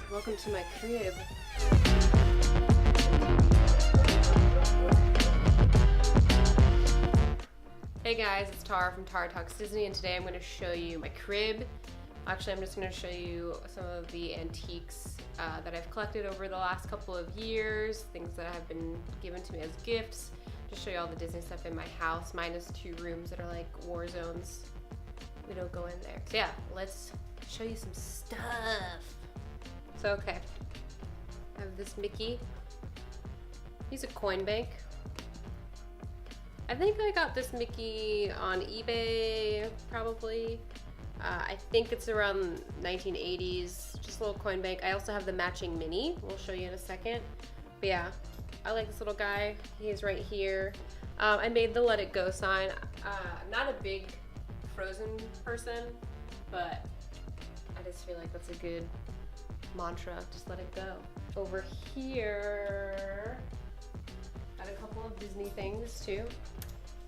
Welcome to my crib. Hey guys, it's Tara from Tara Talks Disney, and today I'm going to show you my crib. Actually, I'm just going to show you some of the antiques that I've collected over the last couple of years, things that have been given to me as gifts. Just show you all the Disney stuff in my house, minus 2 rooms that are like war zones. We don't go in there. So yeah, let's show you some stuff. So okay, I have this Mickey. He's a coin bank. I think I got this Mickey on eBay, probably. I think it's around 1980s, just a little coin bank. I also have the matching Minnie, we'll show you in a second. But yeah, I like this little guy. He's right here. I made the Let It Go sign. I'm not a big Frozen person, but I just feel like that's a good mantra, just let it go. Over here, got a couple of Disney things too.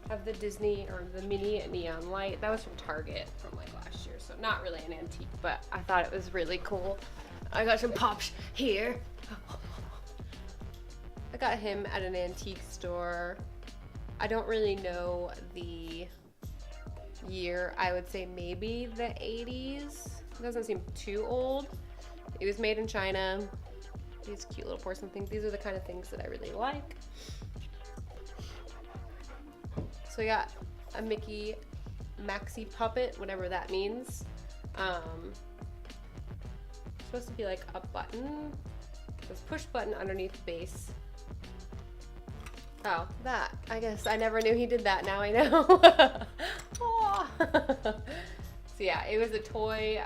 Have the Disney, or the mini neon light. That was from Target from like last year, so not really an antique, but I thought it was really cool. I got some pops here. I got him at an antique store. I don't really know the year. I would say maybe the 80s. It doesn't seem too old. It was made in China. These cute little porcelain things. These are the kind of things that I really like. So I got a Mickey maxi puppet, whatever that means. Supposed to be like a button. This push button underneath the base. Oh, that. I guess I never knew he did that. Now I know. So yeah, it was a toy.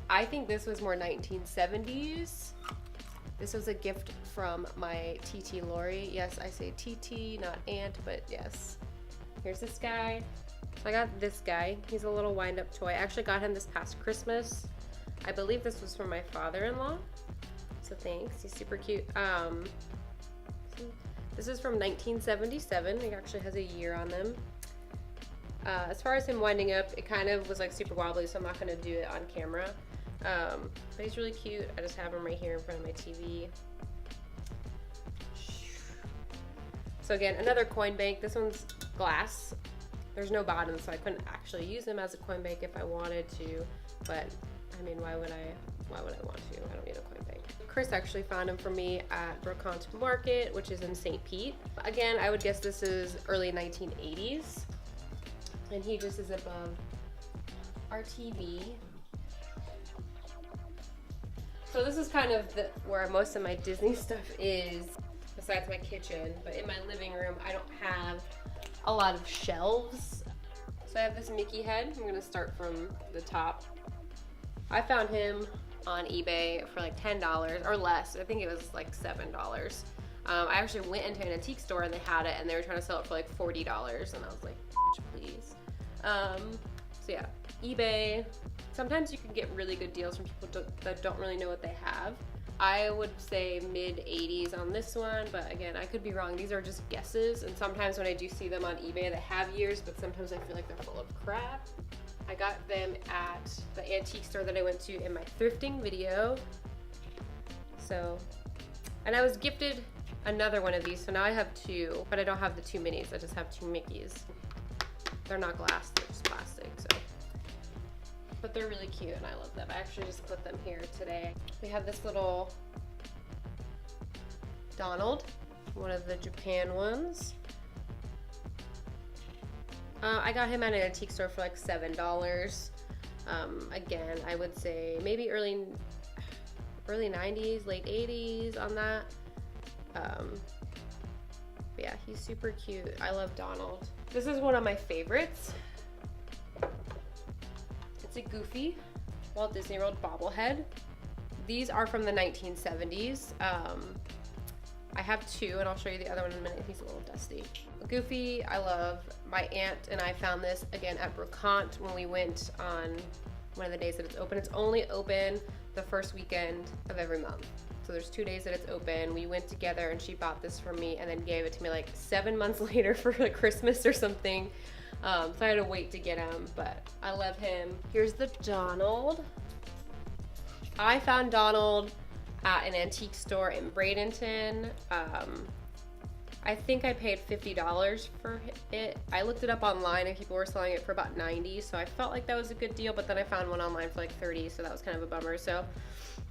I think this was more 1970s. This was a gift from my TT Lori. Yes, I say TT, not aunt, but yes. Here's this guy. So I got this guy. He's a little wind-up toy. I actually got him this past Christmas. I believe this was from my father-in-law. So thanks. He's super cute. This is from 1977. It actually has a year on them. As far as him winding up, it kind of was like super wobbly, so I'm not going to do it on camera. But he's really cute. I just have him right here in front of my TV. So again, another coin bank. This one's glass. There's no bottom, so I couldn't actually use him as a coin bank if I wanted to. But I mean, why would I want to? I don't need a coin bank. Chris actually found him for me at Brickman Market, which is in St. Pete. Again, I would guess this is early 1980s. And he just is above our TV. So this is kind of where most of my Disney stuff is, besides my kitchen. But in my living room, I don't have a lot of shelves. So I have this Mickey head. I'm gonna start from the top. I found him on eBay for like $10 or less. I think it was like $7. I actually went into an antique store and they had it, and they were trying to sell it for like $40, and I was like, please. So yeah, eBay. Sometimes you can get really good deals from people that don't really know what they have. I would say mid 80s on this one, but again, I could be wrong. These are just guesses, and sometimes when I do see them on eBay, they have years, but sometimes I feel like they're full of crap. I got them at the antique store that I went to in my thrifting video. So, and I was gifted another one of these, so now I have 2, but I don't have the 2 minis. I just have 2 Mickeys. They're not glass, they're just plastic, so. But they're really cute and I love them. I actually just put them here today. We have this little Donald, one of the Japan ones. I got him at an antique store for like $7. Again, I would say maybe early 90s, late 80s on that. But yeah, he's super cute. I love Donald. This is one of my favorites. It's a Goofy Walt Disney World bobblehead. These are from the 1970s. I have 2, and I'll show you the other one in a minute. He's a little dusty. Goofy, I love. My aunt and I found this again at Brocante when we went on one of the days that it's open. It's only open the first weekend of every month. So there's 2 days that it's open. We went together and she bought this for me and then gave it to me like 7 months later for like Christmas or something. So I had to wait to get him, but I love him. Here's the Donald. I found Donald at an antique store in Bradenton. I think I paid $50 for it. I looked it up online and people were selling it for about $90, so I felt like that was a good deal, but then I found one online for like $30, so that was kind of a bummer. So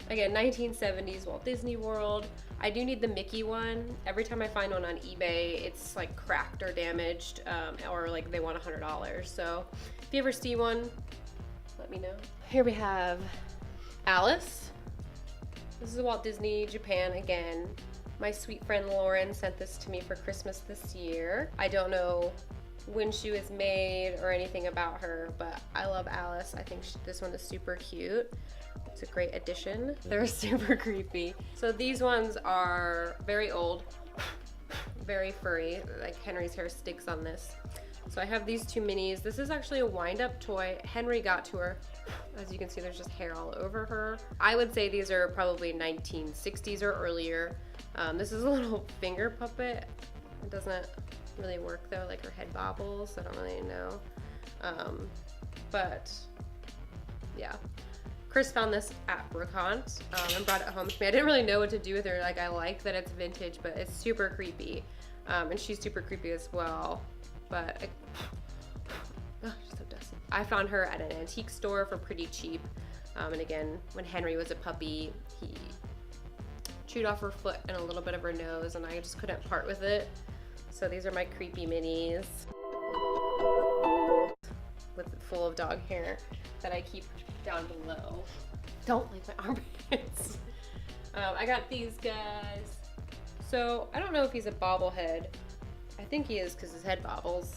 again, 1970s Walt Disney World. I do need the Mickey one. Every time I find one on eBay, it's like cracked or damaged, or like they want $100. So if you ever see one, let me know. Here we have Alice. This is Walt Disney Japan again. My sweet friend Lauren sent this to me for Christmas this year. I don't know when she was made or anything about her, but I love Alice. I think this one is super cute. It's a great addition. They're super creepy. So these ones are very old, very furry. Like Henry's hair sticks on this. So I have these two minis. This is actually a wind-up toy Henry got to her. As you can see, there's just hair all over her. I would say these are probably 1960s or earlier. This is a little finger puppet. It doesn't really work though, like her head bobbles. I don't really know. But yeah. Chris found this at Brookhant and brought it home to me. I didn't really know what to do with her. Like, I like that it's vintage, but it's super creepy. And she's super creepy as well. But oh, she's so dusty. I found her at an antique store for pretty cheap. And again, when Henry was a puppy, he chewed off her foot and a little bit of her nose, and I just couldn't part with it. So these are my creepy minis full of dog hair that I keep down below. Don't leave my armpits. I got these guys. So I don't know if he's a bobblehead. I think he is because his head bobbles.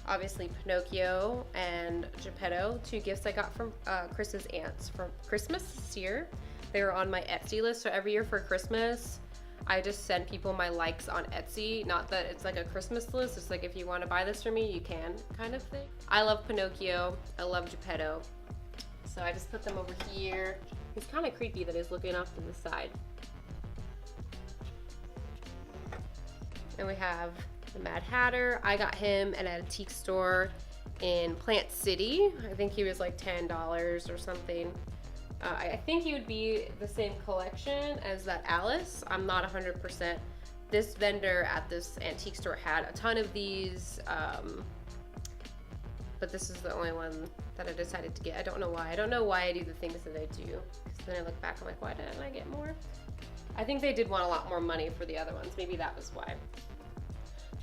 Obviously Pinocchio and Geppetto, two gifts I got from Chris's aunts for Christmas this year. They were on my Etsy list, so every year for Christmas, I just send people my likes on Etsy. Not that it's like a Christmas list, it's like if you want to buy this for me, you can, kind of thing. I love Pinocchio, I love Geppetto, so I just put them over here. He's kind of creepy that he's looking off to the side. And we have the Mad Hatter. I got him at an antique store in Plant City. I think he was like $10 or something. I think he would be the same collection as that Alice. I'm not 100%. This vendor at this antique store had a ton of these, but this is the only one that I decided to get. I don't know why. I don't know why I do the things that I do. Because then I look back, I'm like, why didn't I get more? I think they did want a lot more money for the other ones. Maybe that was why.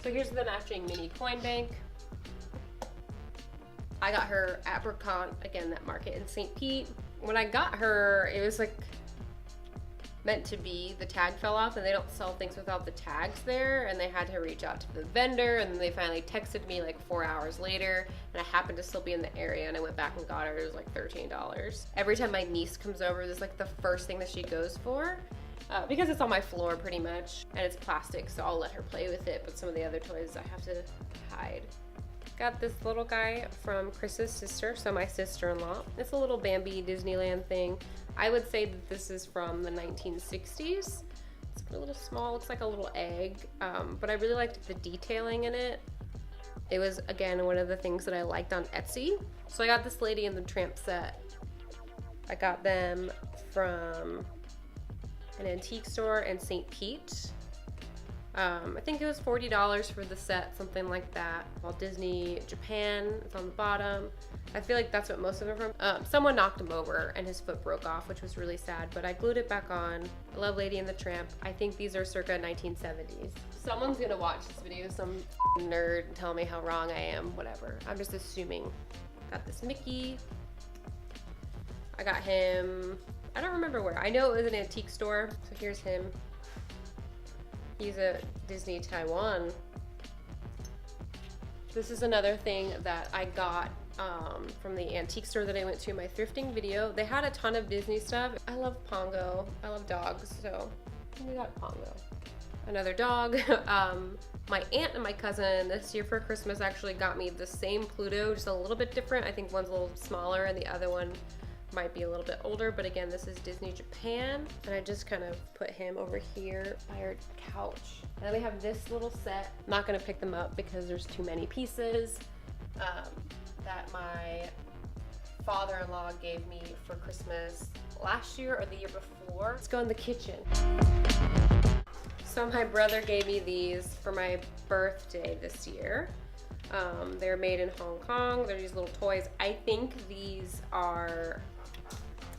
So here's the matching mini coin bank. I got her at Brookhant, again, that market in St. Pete. When I got her, it was like meant to be, the tag fell off and they don't sell things without the tags there, and they had to reach out to the vendor, and then they finally texted me like 4 hours later, and I happened to still be in the area, and I went back and got her. It was like $13. Every time my niece comes over, this is like the first thing that she goes for. Because it's on my floor pretty much, and it's plastic, so I'll let her play with it, but some of the other toys I have to hide. Got this little guy from Chris's sister, so my sister-in-law. It's a little Bambi Disneyland thing. I would say that this is from the 1960s. It's a little small, looks like a little egg, but I really liked the detailing in it. It was, again, one of the things that I liked on Etsy. So I got this Lady and the Tramp set. I got them from an antique store in St. Pete. I think it was $40 for the set, something like that. Walt Disney Japan, it's on the bottom. I feel like that's what most of them are from. Someone knocked him over and his foot broke off, which was really sad, but I glued it back on. I love Lady and the Tramp. I think these are circa 1970s. Someone's gonna watch this video, some nerd, and tell me how wrong I am, whatever. I'm just assuming. Got this Mickey. I got him, I don't remember where. I know it was an antique store, so here's him. He's at Disney Taiwan. This is another thing that I got from the antique store that I went to in my thrifting video. They had a ton of Disney stuff. I love Pongo. I love dogs, so we got Pongo. Another dog. My aunt and my cousin this year for Christmas actually got me the same Pluto, just a little bit different. I think one's a little smaller and the other one might be a little bit older, but again, this is Disney Japan, and I just kind of put him over here by our couch. And then we have this little set. I'm not gonna pick them up because there's too many pieces, that my father-in-law gave me for Christmas last year or the year before. Let's go in the kitchen. So my brother gave me these for my birthday this year. They're made in Hong Kong. They're these little toys. I think these are,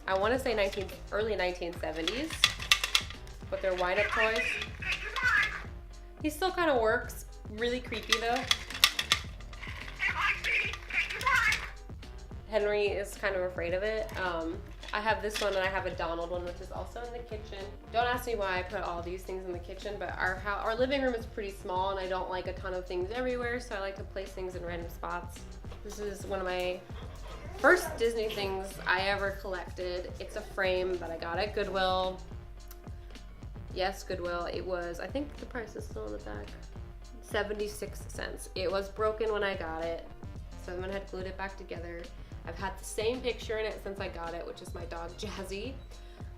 I want to say early 1970s, but they're wind-up toys. He still kind of works. Really creepy though. Henry is kind of afraid of it. I have this one and I have a Donald one, which is also in the kitchen. Don't ask me why I put all these things in the kitchen, but our living room is pretty small and I don't like a ton of things everywhere, so I like to place things in random spots. This is one of my first Disney things I ever collected. It's a frame that I got at Goodwill. Yes, Goodwill. It was, I think the price is still in the back, 76 cents. It was broken when I got it, so someone had glued it back together. I've had the same picture in it since I got it, which is my dog Jazzy.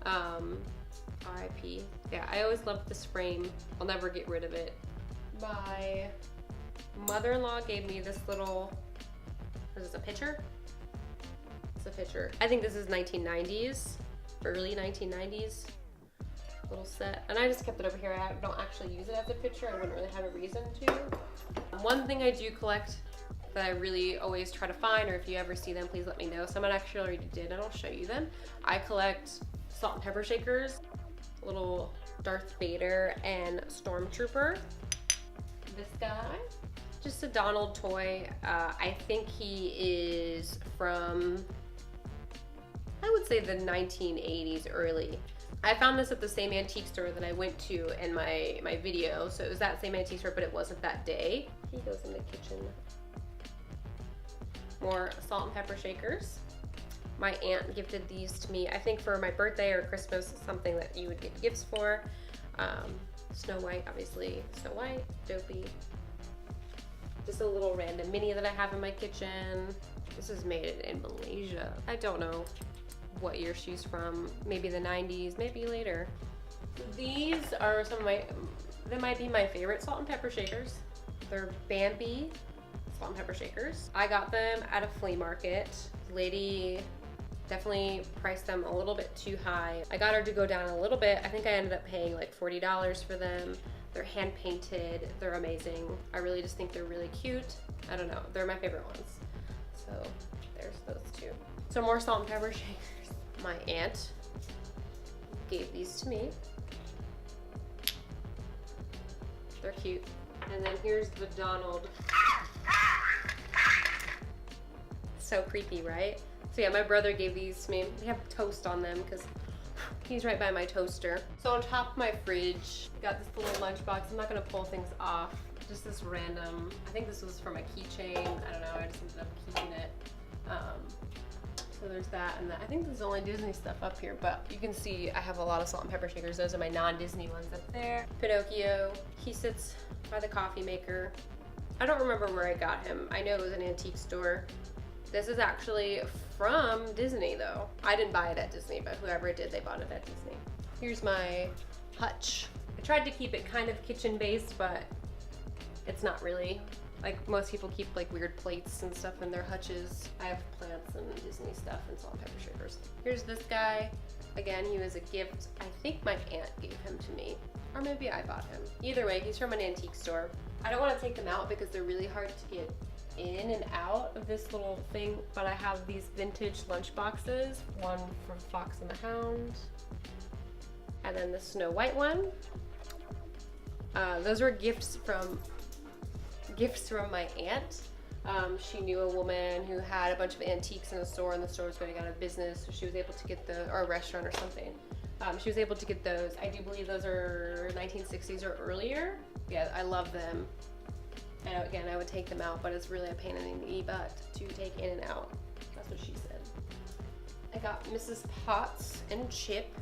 R.I.P. Yeah, I always loved this frame. I'll never get rid of it. My mother-in-law gave me this little, is this a picture? It's a picture. I think this is 1990s, early 1990s little set. And I just kept it over here. I don't actually use it as a picture. I wouldn't really have a reason to. One thing I do collect that I really always try to find, or if you ever see them, please let me know. Someone actually already did, and I'll show you them. I collect salt and pepper shakers, little Darth Vader and Stormtrooper. This guy, just a Donald toy. I think he is from, I would say the 1980s early. I found this at the same antique store that I went to in my video, so it was that same antique store, but it wasn't that day. He goes in the kitchen. More salt and pepper shakers. My aunt gifted these to me, I think for my birthday or Christmas, something that you would get gifts for. Snow White, obviously. Snow White, Dopey. Just a little random mini that I have in my kitchen. This is made in Malaysia. I don't know what year she's from. Maybe the 90s, maybe later. These are some of my, they might be my favorite salt and pepper shakers. They're Bambi salt and pepper shakers. I got them at a flea market. The lady definitely priced them a little bit too high. I got her to go down a little bit. I think I ended up paying like $40 for them. They're hand painted, they're amazing. I really just think they're really cute. I don't know, they're my favorite ones. So there's those two. So more salt and pepper shakers. My aunt gave these to me. They're cute. And then here's the Donald. So creepy, right? So yeah, my brother gave these to me. They have toast on them because he's right by my toaster. So on top of my fridge, got this little lunchbox. I'm not gonna pull things off. Just this random, I think this was for my keychain. I don't know, I just ended up keeping it. So there's that and that. I think there's only Disney stuff up here, but you can see I have a lot of salt and pepper shakers. Those are my non-Disney ones up there. Pinocchio, he sits by the coffee maker. I don't remember where I got him. I know it was an antique store. This is actually from Disney though. I didn't buy it at Disney, but whoever did, they bought it at Disney. Here's my hutch. I tried to keep it kind of kitchen based, but it's not really. Like most people keep like weird plates and stuff in their hutches. I have plants and Disney stuff and salt and pepper shakers. Here's this guy. Again, he was a gift. I think my aunt gave him to me, or maybe I bought him. Either way, he's from an antique store. I don't want to take them out because they're really hard to get in and out of this little thing, but I have these vintage lunch boxes. One from Fox and the Hound, and then the Snow White one. Those were gifts from my aunt. She knew a woman who had a bunch of antiques in the store, and the store was going out of business, so she was able to get or a restaurant or something. She was able to get those. I do believe those are 1960s or earlier. Yeah, I love them. And again, I would take them out, but it's really a pain in the butt to take in and out. That's what she said. I got Mrs. Potts and Chip.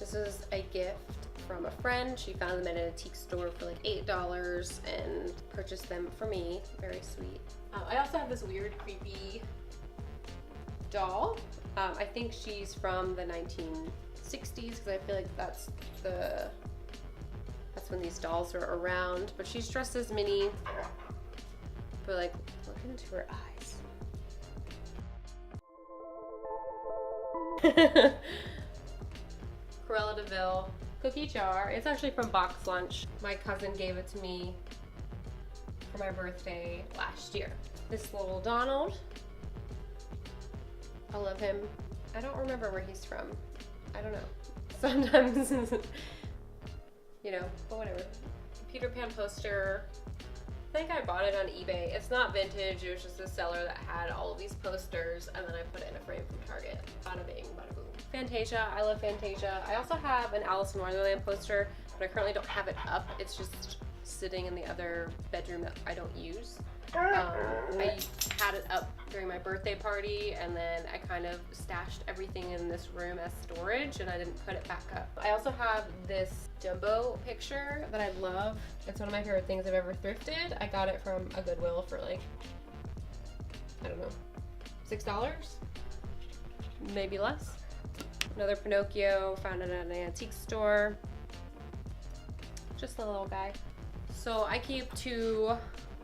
This is a gift from a friend. She found them at an antique store for like $8 and purchased them for me. Very sweet. I also have this weird, creepy doll. I think she's from the 1960s because I feel like that's when these dolls are around. But she's dressed as Minnie. But like, look into her eyes. Cruella de Vil cookie jar. It's actually from Box Lunch. My cousin gave it to me for my birthday last year. This little Donald. I love him. I don't remember where he's from. I don't know. Sometimes, you know, but whatever. Peter Pan poster. I think I bought it on eBay. It's not vintage. It was just a seller that had all of these posters, and then I put it in a frame from Target. Bada bing, bada boom. Fantasia. I love Fantasia. I also have an Alice in Wonderland poster, but I currently don't have it up. It's just sitting in the other bedroom that I don't use. I had it up during my birthday party, and then I kind of stashed everything in this room as storage, and I didn't put it back up. I also have this Dumbo picture that I love. It's one of my favorite things I've ever thrifted. I got it from a Goodwill for like, I don't know, $6? Maybe less. Another Pinocchio, found it at an antique store. Just a little guy. So I keep 2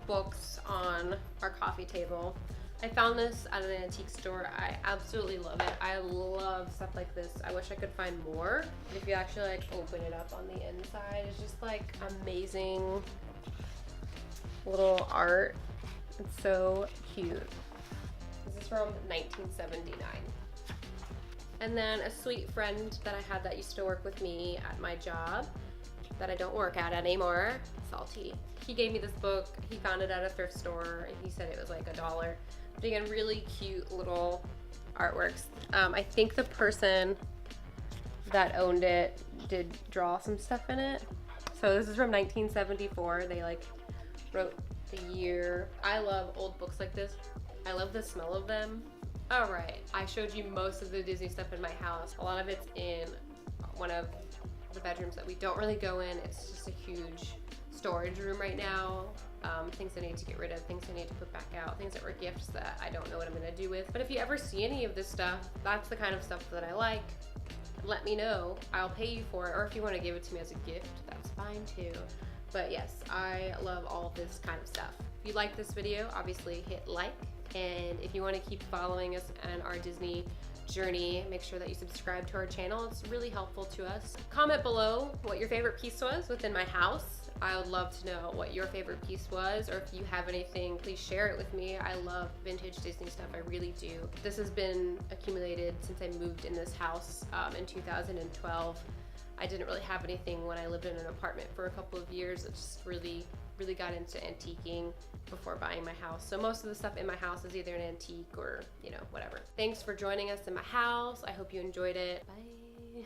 books on our coffee table. I found this at an antique store. I absolutely love it. I love stuff like this. I wish I could find more. But if you actually like open it up on the inside, it's just like amazing little art. It's so cute. This is from 1979. And then a sweet friend that I had that used to work with me at my job that I don't work at anymore, Salty. He gave me this book. He found it at a thrift store, and he said it was like $1. But again, really cute little artworks. I think the person that owned it did draw some stuff in it. So this is from 1974. They like wrote the year. I love old books like this. I love the smell of them. All right, I showed you most of the Disney stuff in my house. A lot of it's in one of the bedrooms that we don't really go in. It's just a huge storage room right now. Things I need to get rid of, things I need to put back out, things that were gifts that I don't know what I'm gonna do with. But if you ever see any of this stuff, that's the kind of stuff that I like. Let me know. I'll pay you for it, or if you want to give it to me as a gift, that's fine too. But yes, I love all of this kind of stuff. If you like this video, obviously hit like. And if you want to keep following us and our Disney journey, make sure that you subscribe to our channel. It's really helpful to us. Comment below what your favorite piece was within my house. I would love to know what your favorite piece was, or if you have anything, please share it with me. I love vintage Disney stuff, I really do. This has been accumulated since I moved in this house in 2012. I didn't really have anything when I lived in an apartment for a couple of years. I just really got into antiquing before buying my house. So most of the stuff in my house is either an antique or, you know, whatever. Thanks for joining us in my house. I hope you enjoyed it. Bye.